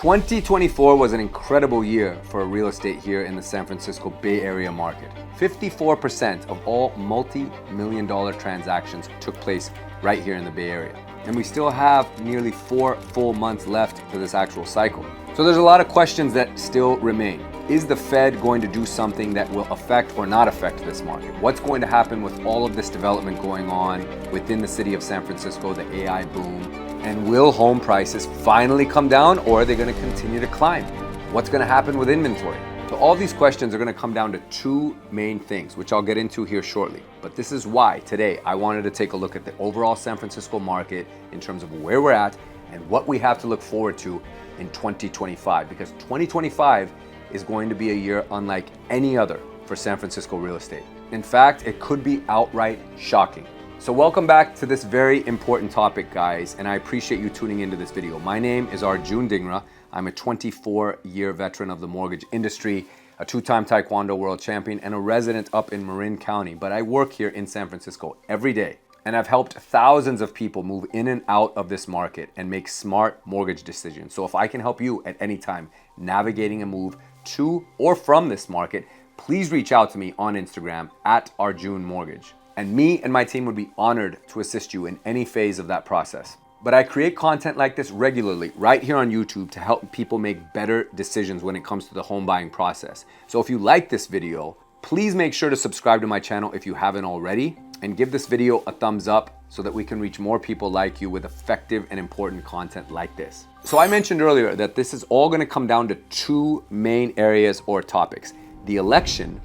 2024 was an incredible year for real estate here in the San Francisco Bay Area market. 54% of all multi-million dollar transactions took place right here in the Bay Area. And we still have nearly 4 full months left to this actual cycle. So there's a lot of questions that still remain. Is the Fed going to do something that will affect or not affect this market? What's going to happen with all of this development going on within the city of San Francisco, the AI boom? And will home prices finally come down, or are they going to continue to climb? What's going to happen with inventory? So all these questions are going to come down to two main things, which I'll get into here shortly. But this is why today I wanted to take a look at the overall San Francisco market in terms of where we're at and what we have to look forward to in 2025, because 2025 is going to be a year unlike any other for San Francisco real estate. In fact, it could be outright shocking. So welcome back to this very important topic, guys, and I appreciate you tuning into this video. My name is Arjun Dhingra. I'm a 24-year veteran of the mortgage industry, a 2-time Taekwondo world champion, and a resident up in Marin County, but I work here in San Francisco every day. And I've helped thousands of people move in and out of this market and make smart mortgage decisions. So if I can help you at any time navigating a move to or from this market, please reach out to me on Instagram at Arjun Mortgage. And me and my team would be honored to assist you in any phase of that process. But I create content like this regularly right here on YouTube to help people make better decisions when it comes to the home buying process. So if you like this video, please make sure to subscribe to my channel if you haven't already, and give this video a thumbs up so that we can reach more people like you with effective and important content like this. So I mentioned earlier that this is all going to come down to two main areas or topics: the election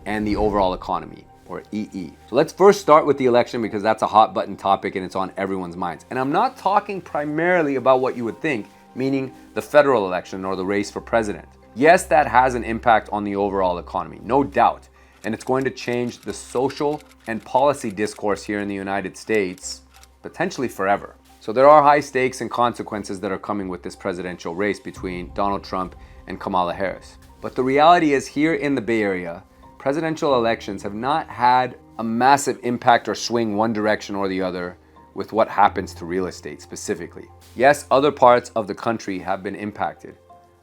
and the overall economy, or EE. So let's first start with the election, because that's a hot button topic and it's on everyone's minds. And I'm not talking primarily about what you would think, meaning the federal election or the race for president. Yes, that has an impact on the overall economy, no doubt. And it's going to change the social and policy discourse here in the United States, potentially forever. So there are high stakes and consequences that are coming with this presidential race between Donald Trump and Kamala Harris. But the reality is, here in the Bay Area, presidential elections have not had a massive impact or swing one direction or the other with what happens to real estate specifically. Yes, other parts of the country have been impacted,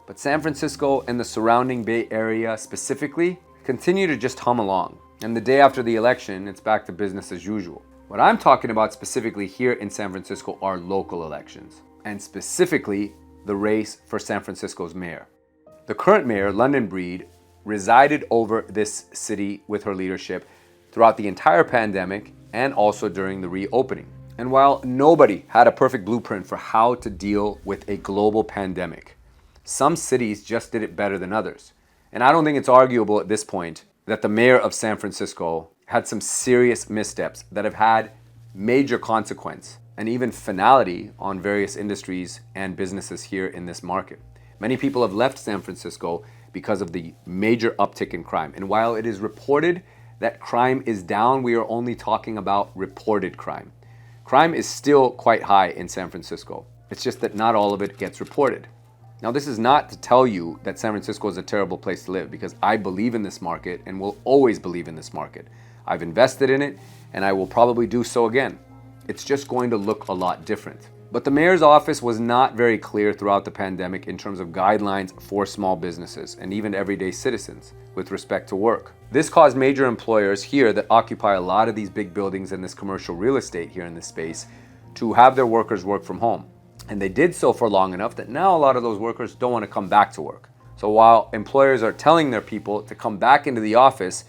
but San Francisco and the surrounding Bay Area specifically continue to just hum along. And the day after the election, it's back to business as usual. What I'm talking about specifically here in San Francisco are local elections, and specifically the race for San Francisco's mayor. The current mayor, London Breed, resided over this city with her leadership throughout the entire pandemic and also during the reopening. And while nobody had a perfect blueprint for how to deal with a global pandemic, some cities just did it better than others. And I don't think it's arguable at this point that the mayor of San Francisco had some serious missteps that have had major consequence and even finality on various industries and businesses here in this market. Many people have left San Francisco because of the major uptick in crime. And while it is reported that crime is down, we are only talking about reported crime. Crime is still quite high in San Francisco. It's just that not all of it gets reported. Now, this is not to tell you that San Francisco is a terrible place to live, because I believe in this market and will always believe in this market. I've invested in it and I will probably do so again. It's just going to look a lot different. But the mayor's office was not very clear throughout the pandemic in terms of guidelines for small businesses and even everyday citizens with respect to work. This caused major employers here that occupy a lot of these big buildings and this commercial real estate here in this space to have their workers work from home. And they did so for long enough that now a lot of those workers don't want to come back to work. So while employers are telling their people to come back into the office,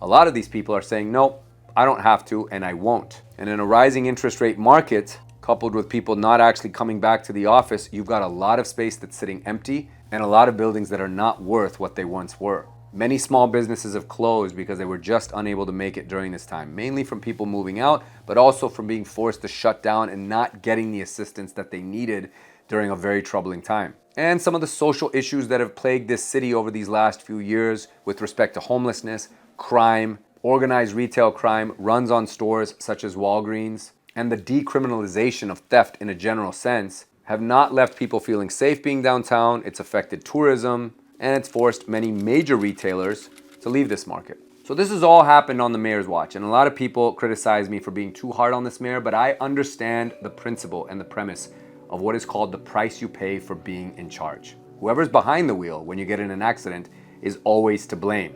a lot of these people are saying, no, I don't have to and I won't. And in a rising interest rate market, coupled with people not actually coming back to the office, you've got a lot of space that's sitting empty and a lot of buildings that are not worth what they once were. Many small businesses have closed because they were just unable to make it during this time, mainly from people moving out, but also from being forced to shut down and not getting the assistance that they needed during a very troubling time. And some of the social issues that have plagued this city over these last few years with respect to homelessness, crime, organized retail crime, runs on stores such as Walgreens, and the decriminalization of theft in a general sense have not left people feeling safe being downtown. It's affected tourism, and it's forced many major retailers to leave this market. So this has all happened on the mayor's watch, and a lot of people criticize me for being too hard on this mayor, but I understand the principle and the premise of what is called the price you pay for being in charge. Whoever's behind the wheel when you get in an accident is always to blame.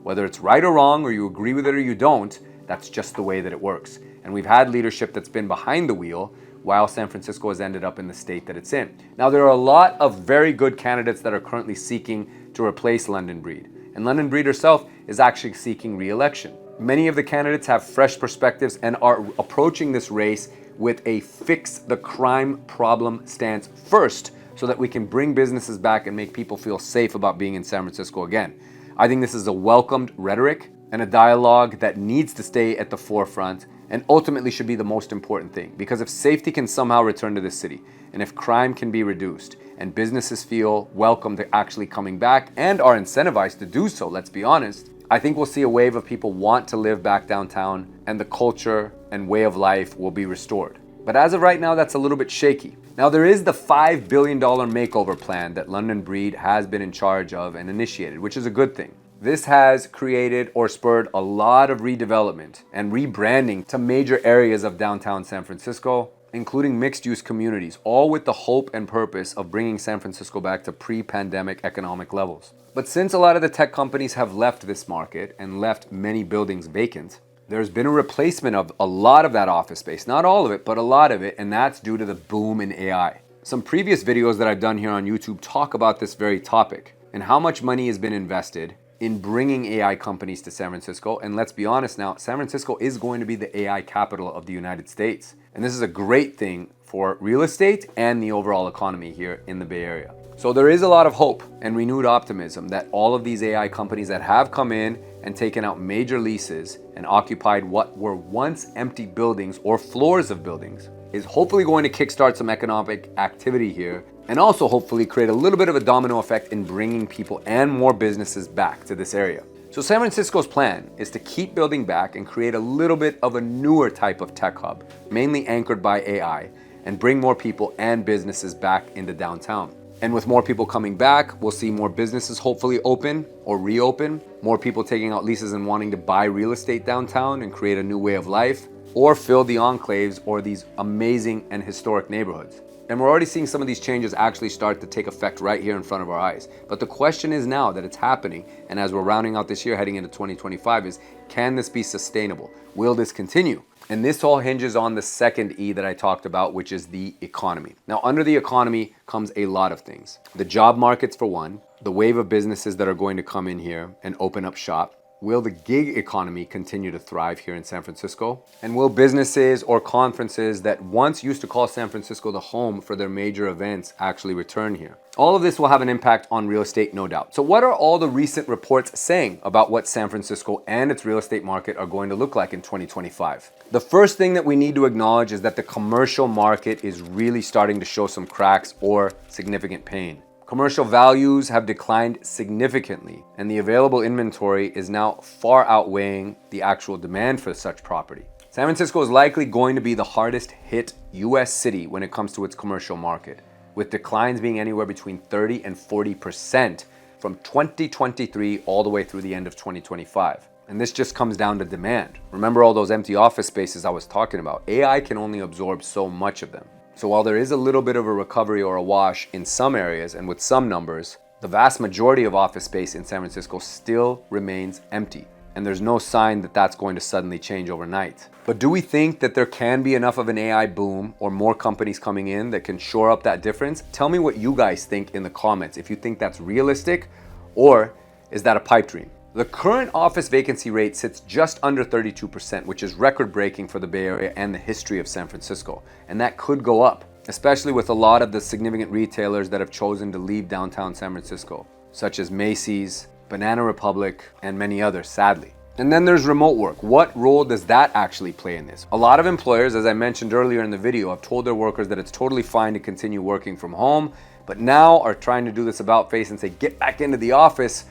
Whether it's right or wrong, or you agree with it or you don't, that's just the way that it works. And we've had leadership that's been behind the wheel while San Francisco has ended up in the state that it's in. Now, there are a lot of very good candidates that are currently seeking to replace London Breed. And London Breed herself is actually seeking re-election. Many of the candidates have fresh perspectives and are approaching this race with a fix the crime problem stance first, so that we can bring businesses back and make people feel safe about being in San Francisco again. I think this is a welcomed rhetoric and a dialogue that needs to stay at the forefront and ultimately should be the most important thing. Because if safety can somehow return to this city, and if crime can be reduced, and businesses feel welcome to actually coming back and are incentivized to do so, let's be honest, I think we'll see a wave of people want to live back downtown, and the culture and way of life will be restored. But as of right now, that's a little bit shaky. Now, there is the $5 billion makeover plan that London Breed has been in charge of and initiated, which is a good thing. This has created or spurred a lot of redevelopment and rebranding to major areas of downtown San Francisco, including mixed-use communities, all with the hope and purpose of bringing San Francisco back to pre-pandemic economic levels. But since a lot of the tech companies have left this market and left many buildings vacant, there's been a replacement of a lot of that office space. Not all of it, but a lot of it, and that's due to the boom in AI. Some previous videos that I've done here on YouTube talk about this very topic and how much money has been invested in bringing AI companies to San Francisco. And let's be honest now, San Francisco is going to be the AI capital of the United States. And this is a great thing for real estate and the overall economy here in the Bay Area. So there is a lot of hope and renewed optimism that all of these AI companies that have come in and taken out major leases and occupied what were once empty buildings or floors of buildings is hopefully going to kickstart some economic activity here, and also hopefully create a little bit of a domino effect in bringing people and more businesses back to this area. So San Francisco's plan is to keep building back and create a little bit of a newer type of tech hub, mainly anchored by AI, and bring more people and businesses back into downtown. And with more people coming back, we'll see more businesses hopefully open or reopen, more people taking out leases and wanting to buy real estate downtown and create a new way of life, or fill the enclaves or these amazing and historic neighborhoods. And we're already seeing some of these changes actually start to take effect right here in front of our eyes. But the question is now that it's happening, and as we're rounding out this year heading into 2025, is can this be sustainable? Will this continue? And this all hinges on the second E that I talked about, which is the economy. Now, under the economy comes a lot of things. The job markets for one, the wave of businesses that are going to come in here and open up shop. Will the gig economy continue to thrive here in San Francisco? And will businesses or conferences that once used to call San Francisco the home for their major events actually return here? All of this will have an impact on real estate, no doubt. So what are all the recent reports saying about what San Francisco and its real estate market are going to look like in 2025? The first thing that we need to acknowledge is that the commercial market is really starting to show some cracks or significant pain. Commercial values have declined significantly, and the available inventory is now far outweighing the actual demand for such property. San Francisco is likely going to be the hardest hit US city when it comes to its commercial market, with declines being anywhere between 30 and 40% from 2023 all the way through the end of 2025. And this just comes down to demand. Remember all those empty office spaces I was talking about? AI can only absorb so much of them. So while there is a little bit of a recovery or a wash in some areas and with some numbers, the vast majority of office space in San Francisco still remains empty. And there's no sign that that's going to suddenly change overnight. But do we think that there can be enough of an AI boom or more companies coming in that can shore up that difference? Tell me what you guys think in the comments, if you think that's realistic or is that a pipe dream? The current office vacancy rate sits just under 32%, which is record-breaking for the Bay Area and the history of San Francisco. And that could go up, especially with a lot of the significant retailers that have chosen to leave downtown San Francisco, such as Macy's, Banana Republic, and many others, sadly. And then there's remote work. What role does that actually play in this? A lot of employers, as I mentioned earlier in the video, have told their workers that it's totally fine to continue working from home, but now are trying to do this about face and say, get back into the office.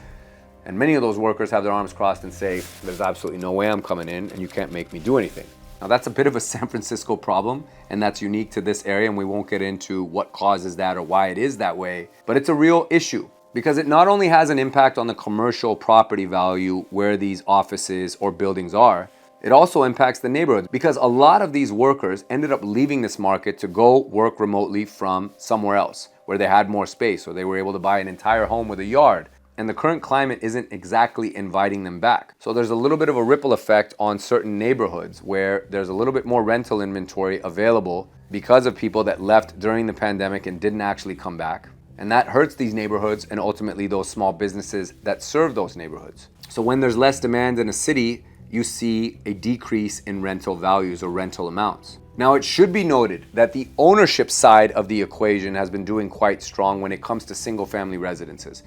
And many of those workers have their arms crossed and say, there's absolutely no way I'm coming in and you can't make me do anything. Now that's a bit of a San Francisco problem, and that's unique to this area, and we won't get into what causes that or why it is that way, but it's a real issue because it not only has an impact on the commercial property value where these offices or buildings are, It also impacts the neighborhoods because a lot of these workers ended up leaving this market to go work remotely from somewhere else where they had more space or they were able to buy an entire home with a yard. And the current climate isn't exactly inviting them back. So there's a little bit of a ripple effect on certain neighborhoods where there's a little bit more rental inventory available because of people that left during the pandemic and didn't actually come back. And that hurts these neighborhoods and ultimately those small businesses that serve those neighborhoods. So when there's less demand in a city, you see a decrease in rental values or rental amounts. Now, it should be noted that the ownership side of the equation has been doing quite strong when it comes to single-family residences.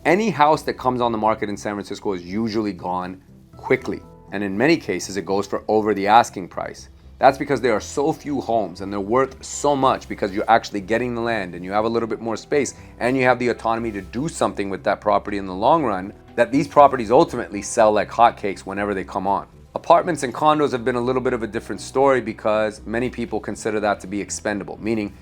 Any house that comes on the market in San Francisco is usually gone quickly. And in many cases, it goes for over the asking price. That's because there are so few homes and they're worth so much because you're actually getting the land and you have a little bit more space and you have the autonomy to do something with that property in the long run, that these properties ultimately sell like hotcakes whenever they come on. Apartments and condos have been a little bit of a different story because many people consider that to be expendable, meaning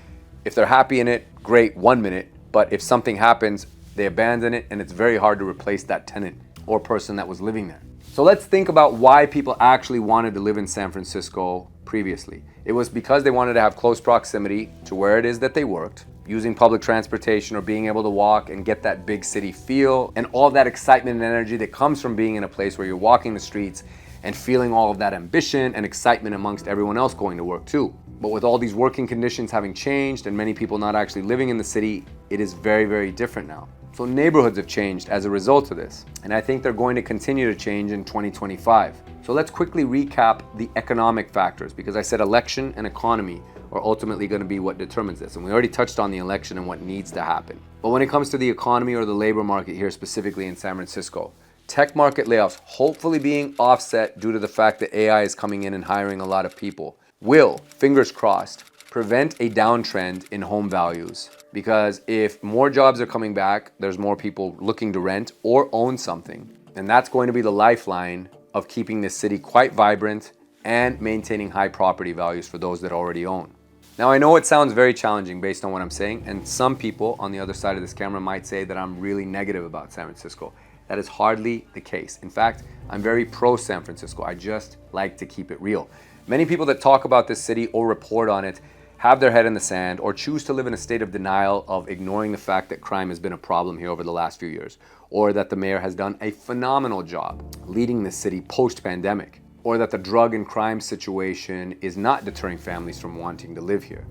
if they're happy in it, great, 1 minute, but if something happens, they abandon it and it's very hard to replace that tenant or person that was living there. So let's think about why people actually wanted to live in San Francisco previously. It was because they wanted to have close proximity to where it is that they worked, using public transportation or being able to walk and get that big city feel and all that excitement and energy that comes from being in a place where you're walking the streets and feeling all of that ambition and excitement amongst everyone else going to work too. But with all these working conditions having changed and many people not actually living in the city, it is very, very different now. So neighborhoods have changed as a result of this, and I think they're going to continue to change in 2025. So let's quickly recap the economic factors, because I said election and economy are ultimately going to be what determines this, and we already touched on the election and what needs to happen. But when it comes to the economy or the labor market here specifically in San Francisco, tech market layoffs hopefully being offset due to the fact that AI is coming in and hiring a lot of people will, fingers crossed, prevent a downtrend in home values. Because if more jobs are coming back, there's more people looking to rent or own something. And that's going to be the lifeline of keeping this city quite vibrant and maintaining high property values for those that already own. Now, I know it sounds very challenging based on what I'm saying, and some people on the other side of this camera might say that I'm really negative about San Francisco. That is hardly the case. In fact, I'm very pro San Francisco. I just like to keep it real. Many people that talk about this city or report on it have their head in the sand or choose to live in a state of denial of ignoring the fact that crime has been a problem here over the last few years, or that the mayor has done a phenomenal job leading the city post-pandemic, or that the drug and crime situation is not deterring families from wanting to live here.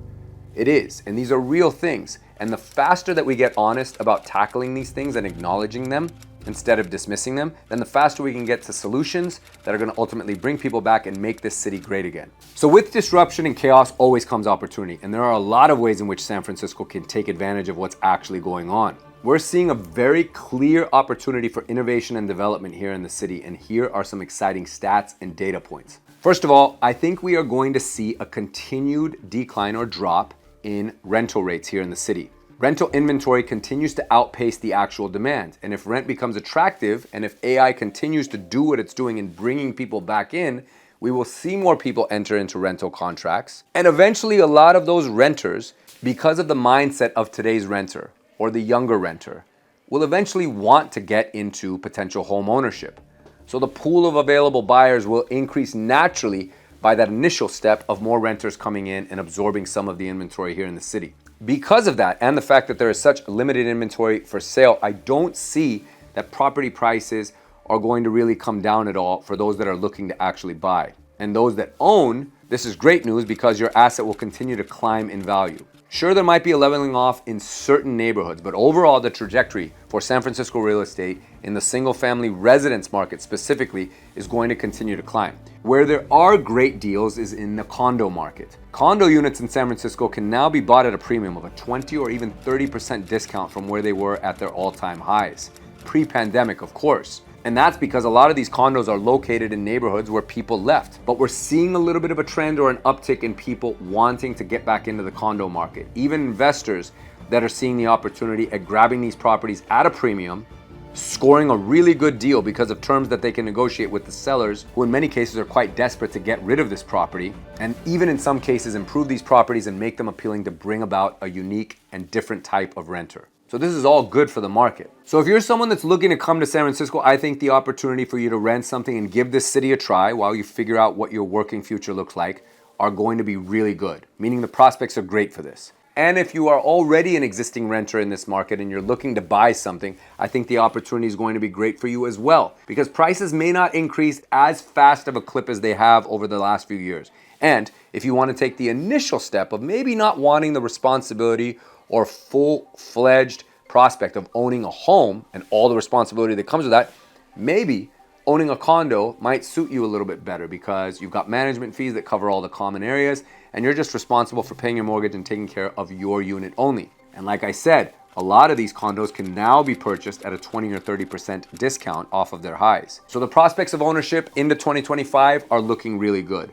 It is, and these are real things. And the faster that we get honest about tackling these things and acknowledging them, instead of dismissing them, then the faster we can get to solutions that are going to ultimately bring people back and make this city great again. So with disruption and chaos always comes opportunity, and there are a lot of ways in which San Francisco can take advantage of what's actually going on. We're seeing a very clear opportunity for innovation and development here in the city, and here are some exciting stats and data points. First of all, I think we are going to see a continued decline or drop in rental rates here in the city. Rental inventory continues to outpace the actual demand. And if rent becomes attractive, and if AI continues to do what it's doing in bringing people back in, we will see more people enter into rental contracts. And eventually a lot of those renters, because of the mindset of today's renter or the younger renter, will eventually want to get into potential home ownership. So the pool of available buyers will increase naturally by that initial step of more renters coming in and absorbing some of the inventory here in the city. Because of that, and the fact that there is such limited inventory for sale, I don't see that property prices are going to really come down at all for those that are looking to actually buy. And those that own, this is great news because your asset will continue to climb in value. Sure, there might be a leveling off in certain neighborhoods, but overall the trajectory for San Francisco real estate in the single-family residence market specifically is going to continue to climb. Where there are great deals is in the condo market. Condo units in San Francisco can now be bought at a premium of a 20 or even 30% discount from where they were at their all-time highs. Pre-pandemic, of course. And that's because a lot of these condos are located in neighborhoods where people left. But we're seeing a little bit of a trend or an uptick in people wanting to get back into the condo market. Even investors that are seeing the opportunity at grabbing these properties at a premium, scoring a really good deal because of terms that they can negotiate with the sellers, who in many cases are quite desperate to get rid of this property, and even in some cases improve these properties and make them appealing to bring about a unique and different type of renter. So this is all good for the market. So if you're someone that's looking to come to San Francisco, I think the opportunity for you to rent something and give this city a try while you figure out what your working future looks like are going to be really good, meaning the prospects are great for this. And if you are already an existing renter in this market and you're looking to buy something, I think the opportunity is going to be great for you as well, because prices may not increase as fast of a clip as they have over the last few years. And if you want to take the initial step of maybe not wanting the responsibility or full-fledged prospect of owning a home and all the responsibility that comes with that, maybe owning a condo might suit you a little bit better because you've got management fees that cover all the common areas and you're just responsible for paying your mortgage and taking care of your unit only. And like I said, a lot of these condos can now be purchased at a 20 or 30% discount off of their highs. So the prospects of ownership into 2025 are looking really good.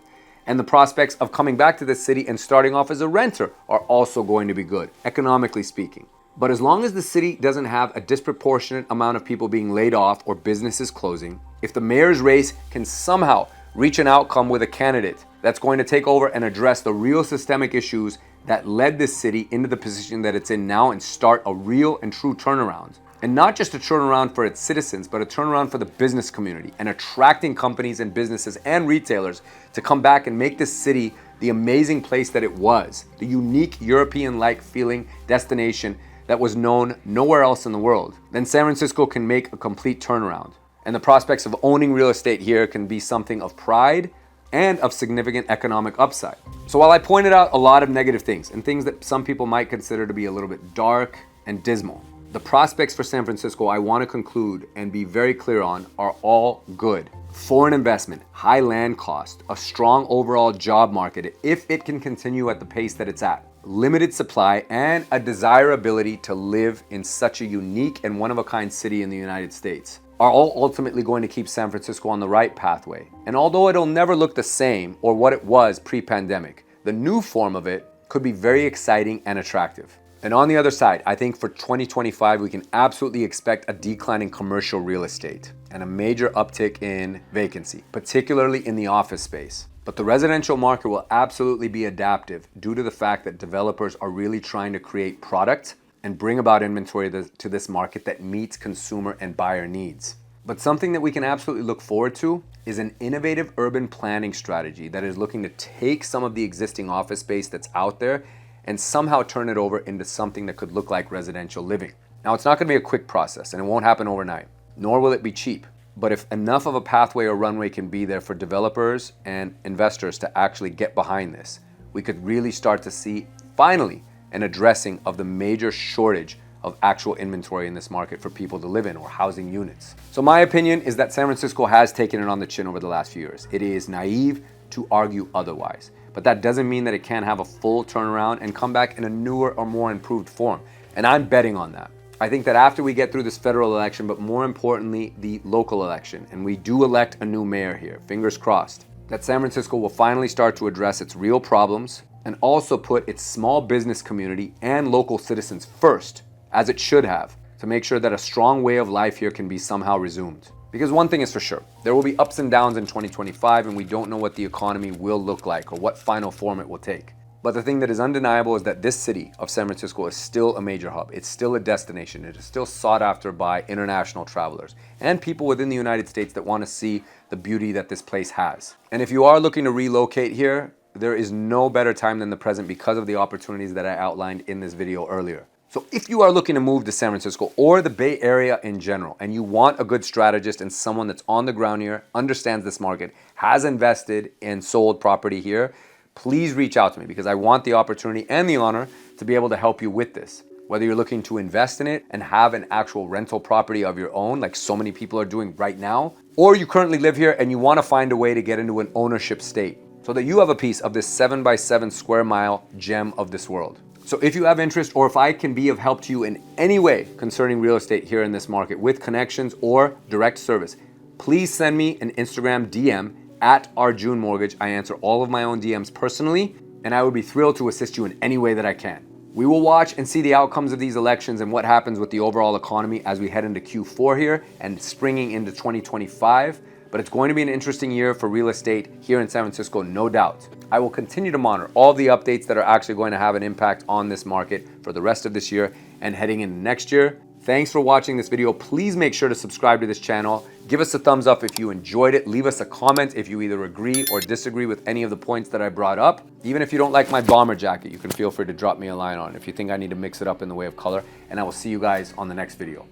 And the prospects of coming back to the city and starting off as a renter are also going to be good, economically speaking. But as long as the city doesn't have a disproportionate amount of people being laid off or businesses closing, if the mayor's race can somehow reach an outcome with a candidate that's going to take over and address the real systemic issues that led this city into the position that it's in now and start a real and true turnaround, and not just a turnaround for its citizens, but a turnaround for the business community and attracting companies and businesses and retailers to come back and make this city the amazing place that it was, the unique European-like feeling destination that was known nowhere else in the world, then San Francisco can make a complete turnaround. And the prospects of owning real estate here can be something of pride and of significant economic upside. So while I pointed out a lot of negative things and things that some people might consider to be a little bit dark and dismal, the prospects for San Francisco, I want to conclude and be very clear on, are all good. Foreign investment, high land cost, a strong overall job market if it can continue at the pace that it's at, limited supply, and a desirability to live in such a unique and one-of-a-kind city in the United States are all ultimately going to keep San Francisco on the right pathway. And although it'll never look the same or what it was pre-pandemic, the new form of it could be very exciting and attractive. And on the other side, I think for 2025, we can absolutely expect a decline in commercial real estate and a major uptick in vacancy, particularly in the office space. But the residential market will absolutely be adaptive due to the fact that developers are really trying to create product and bring about inventory to this market that meets consumer and buyer needs. But something that we can absolutely look forward to is an innovative urban planning strategy that is looking to take some of the existing office space that's out there and somehow turn it over into something that could look like residential living. Now, it's not going to be a quick process and it won't happen overnight, nor will it be cheap. But if enough of a pathway or runway can be there for developers and investors to actually get behind this, we could really start to see, finally, an addressing of the major shortage of actual inventory in this market for people to live in or housing units. So my opinion is that San Francisco has taken it on the chin over the last few years. It is naive to argue otherwise, but that doesn't mean that it can't have a full turnaround and come back in a newer or more improved form. And I'm betting on that. I think that after we get through this federal election, but more importantly, the local election, and we do elect a new mayor here, fingers crossed, that San Francisco will finally start to address its real problems and also put its small business community and local citizens first, as it should have, to make sure that a strong way of life here can be somehow resumed. Because one thing is for sure, there will be ups and downs in 2025 and we don't know what the economy will look like or what final form it will take. But the thing that is undeniable is that this city of San Francisco is still a major hub. It's still a destination. It is still sought after by international travelers and people within the United States that want to see the beauty that this place has. And if you are looking to relocate here, there is no better time than the present because of the opportunities that I outlined in this video earlier. So if you are looking to move to San Francisco or the Bay Area in general, and you want a good strategist and someone that's on the ground here, understands this market, has invested and sold property here, please reach out to me because I want the opportunity and the honor to be able to help you with this. Whether you're looking to invest in it and have an actual rental property of your own, like so many people are doing right now, or you currently live here and you want to find a way to get into an ownership state so that you have a piece of this 7x7 square mile gem of this world. So if you have interest or if I can be of help to you in any way concerning real estate here in this market with connections or direct service, please send me an Instagram DM at Arjun Mortgage. I answer all of my own DMs personally, and I would be thrilled to assist you in any way that I can. We will watch and see the outcomes of these elections and what happens with the overall economy as we head into Q4 here and springing into 2025. But it's going to be an interesting year for real estate here in San Francisco, no doubt. I will continue to monitor all the updates that are actually going to have an impact on this market for the rest of this year and heading into next year. Thanks for watching this video. Please make sure to subscribe to this channel. Give us a thumbs up if you enjoyed it. Leave us a comment if you either agree or disagree with any of the points that I brought up. Even if you don't like my bomber jacket, you can feel free to drop me a line on it if you think I need to mix it up in the way of color. And I will see you guys on the next video.